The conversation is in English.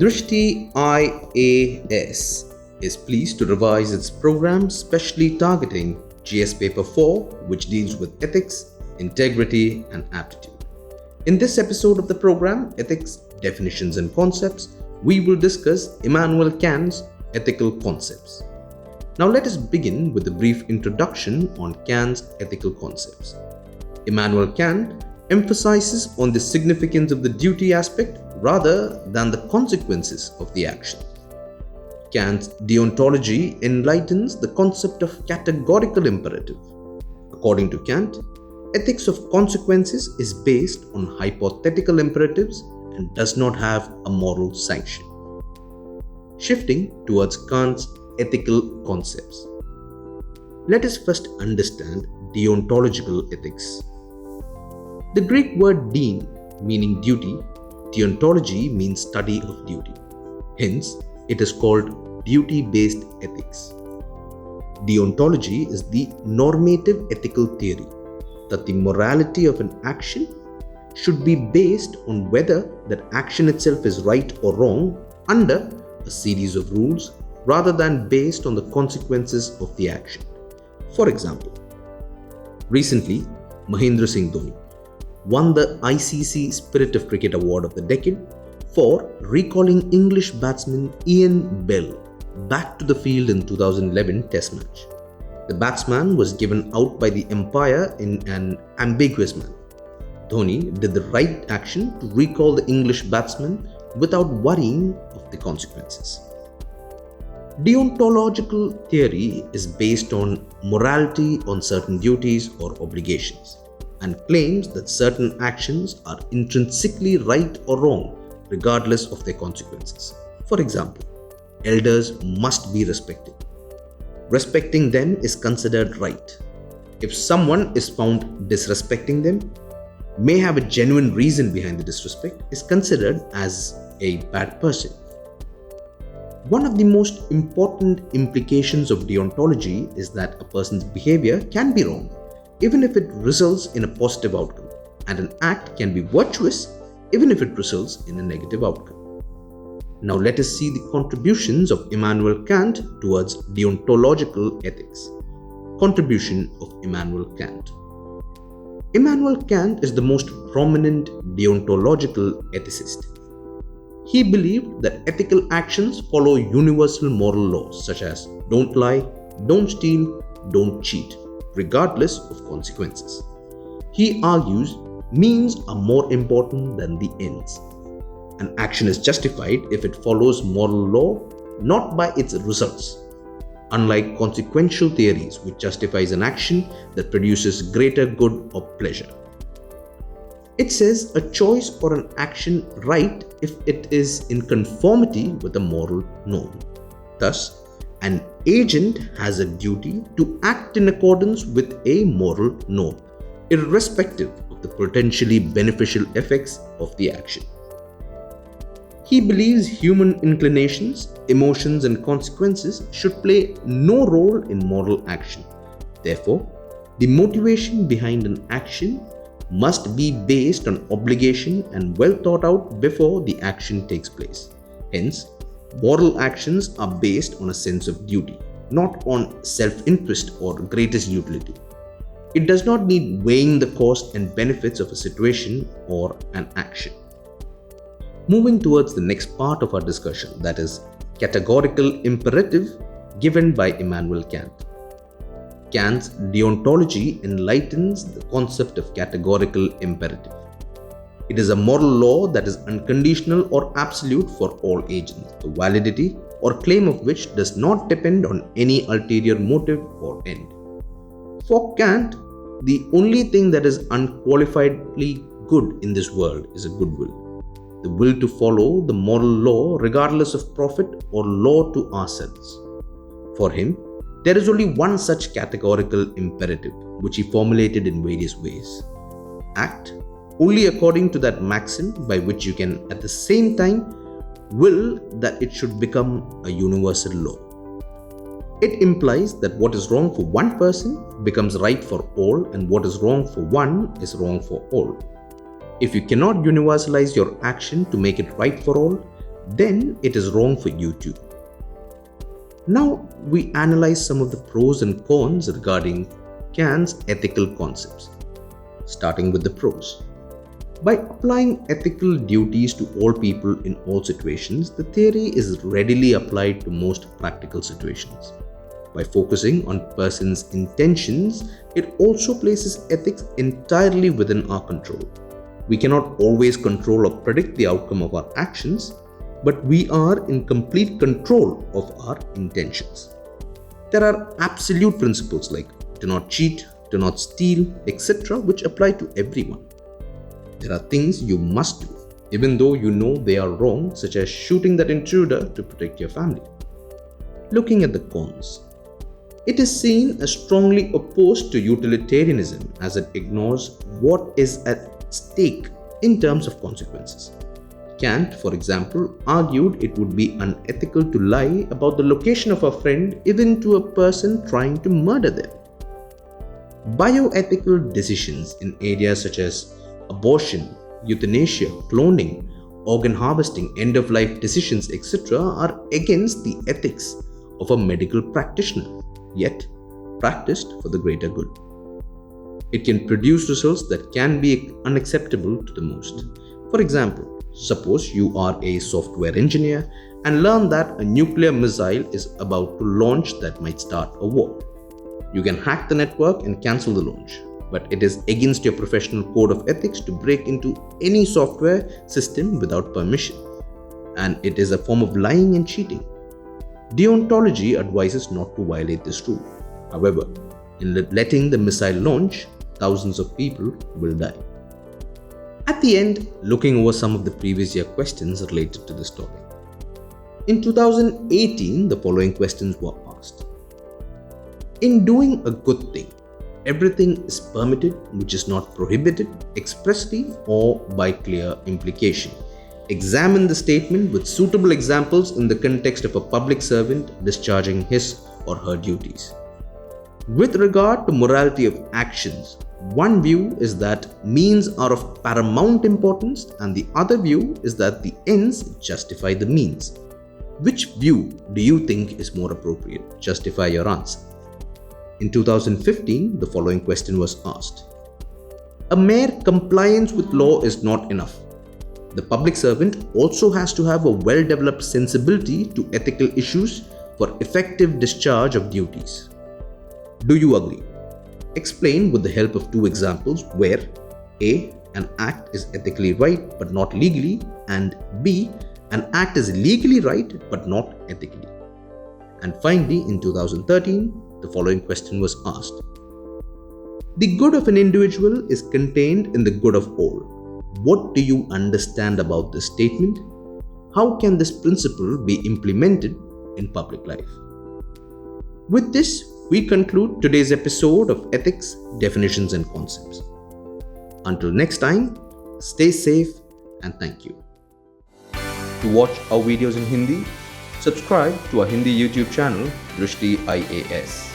Drishti IAS is pleased to revise its program specially targeting GS Paper 4, which deals with ethics, integrity, and aptitude. In this episode of the program, Ethics, Definitions and Concepts, we will discuss Immanuel Kant's ethical concepts. Now let us begin with a brief introduction on Kant's ethical concepts. Immanuel Kant emphasizes on the significance of the duty aspect rather than the consequences of the action. Kant's Deontology enlightens the concept of categorical imperative. According to Kant, ethics of consequences is based on hypothetical imperatives and does not have a moral sanction. Shifting towards Kant's ethical concepts. Let us first understand deontological ethics. The Greek word dein meaning duty, deontology means study of duty. Hence, it is called duty-based ethics. Deontology is the normative ethical theory that the morality of an action should be based on whether that action itself is right or wrong under a series of rules rather than based on the consequences of the action. For example, recently, Mahendra Singh Dhoni won the ICC Spirit of Cricket Award of the Decade for recalling English batsman Ian Bell back to the field in 2011 Test match. The batsman was given out by the umpire in an ambiguous manner. Dhoni did the right action to recall the English batsman without worrying of the consequences. Deontological theory is based on morality on certain duties or obligations and claims that certain actions are intrinsically right or wrong regardless of their consequences. For example, elders must be respected. Respecting them is considered right. If someone is found disrespecting them, may have a genuine reason behind the disrespect, is considered as a bad person. One of the most important implications of deontology is that a person's behavior can be wrong, even if it results in a positive outcome, and an act can be virtuous, even if it results in a negative outcome. Now let us see the contributions of Immanuel Kant towards deontological ethics. Contribution of Immanuel Kant. Immanuel Kant is the most prominent deontological ethicist. He believed that ethical actions follow universal moral laws such as don't lie, don't steal, don't cheat, regardless of consequences. He argues means are more important than the ends. An action is justified if it follows moral law, not by its results. Unlike consequential theories, which justifies an action that produces greater good or pleasure. It says a choice or an action right if it is in conformity with a moral norm. Thus, an agent has a duty to act in accordance with a moral norm, irrespective of the potentially beneficial effects of the action. He believes human inclinations, emotions, and consequences should play no role in moral action. Therefore, the motivation behind an action must be based on obligation and well thought out before the action takes place. Hence, moral actions are based on a sense of duty, not on self-interest or greatest utility. It does not need weighing the cost and benefits of a situation or an action. Moving towards the next part of our discussion, that is categorical imperative given by Immanuel Kant. Kant's deontology enlightens the concept of categorical imperative. It is a moral law that is unconditional or absolute for all agents, the validity or claim of which does not depend on any ulterior motive or end. For Kant, the only thing that is unqualifiedly good in this world is a good will. The will to follow the moral law regardless of profit or law to ourselves. For him, there is only one such categorical imperative, which he formulated in various ways. Act only according to that maxim by which you can at the same time will that it should become a universal law. It implies that what is wrong for one person becomes right for all, and what is wrong for one is wrong for all. If you cannot universalize your action to make it right for all, then it is wrong for you too. Now we analyze some of the pros and cons regarding Kant's ethical concepts, starting with the pros. By applying ethical duties to all people in all situations, the theory is readily applied to most practical situations. By focusing on persons' intentions, it also places ethics entirely within our control. We cannot always control or predict the outcome of our actions, but we are in complete control of our intentions. There are absolute principles like do not cheat, do not steal, etc., which apply to everyone. There are things you must do, even though you know they are wrong, such as shooting that intruder to protect your family. Looking at the cons, it is seen as strongly opposed to utilitarianism as it ignores what is at stake in terms of consequences. Kant, for example, argued it would be unethical to lie about the location of a friend even to a person trying to murder them. Bioethical decisions in areas such as abortion, euthanasia, cloning, organ harvesting, end-of-life decisions, etc. are against the ethics of a medical practitioner, yet practiced for the greater good. It can produce results that can be unacceptable to the most. For example, suppose you are a software engineer and learn that a nuclear missile is about to launch that might start a war. You can hack the network and cancel the launch, but it is against your professional code of ethics to break into any software system without permission, and it is a form of lying and cheating. Deontology advises not to violate this rule. However, in letting the missile launch, thousands of people will die. At the end, looking over some of the previous year questions related to this topic. In 2018, the following questions were asked. In doing a good thing, everything is permitted which is not prohibited expressly or by clear implication. Examine the statement with suitable examples in the context of a public servant discharging his or her duties. With regard to morality of actions, one view is that means are of paramount importance and the other view is that the ends justify the means. Which view do you think is more appropriate? Justify your answer. In 2015, the following question was asked. A mere compliance with law is not enough. The public servant also has to have a well-developed sensibility to ethical issues for effective discharge of duties. Do you agree? Explain with the help of two examples where A. An act is ethically right but not legally, and B. An act is legally right but not ethically. And finally, in 2013, the following question was asked. The good of an individual is contained in the good of all. What do you understand about this statement? How can this principle be implemented in public life? With this, we conclude today's episode of Ethics, Definitions and Concepts. Until next time, stay safe and thank you. To watch our videos in Hindi, subscribe to our Hindi YouTube channel, Drishti IAS.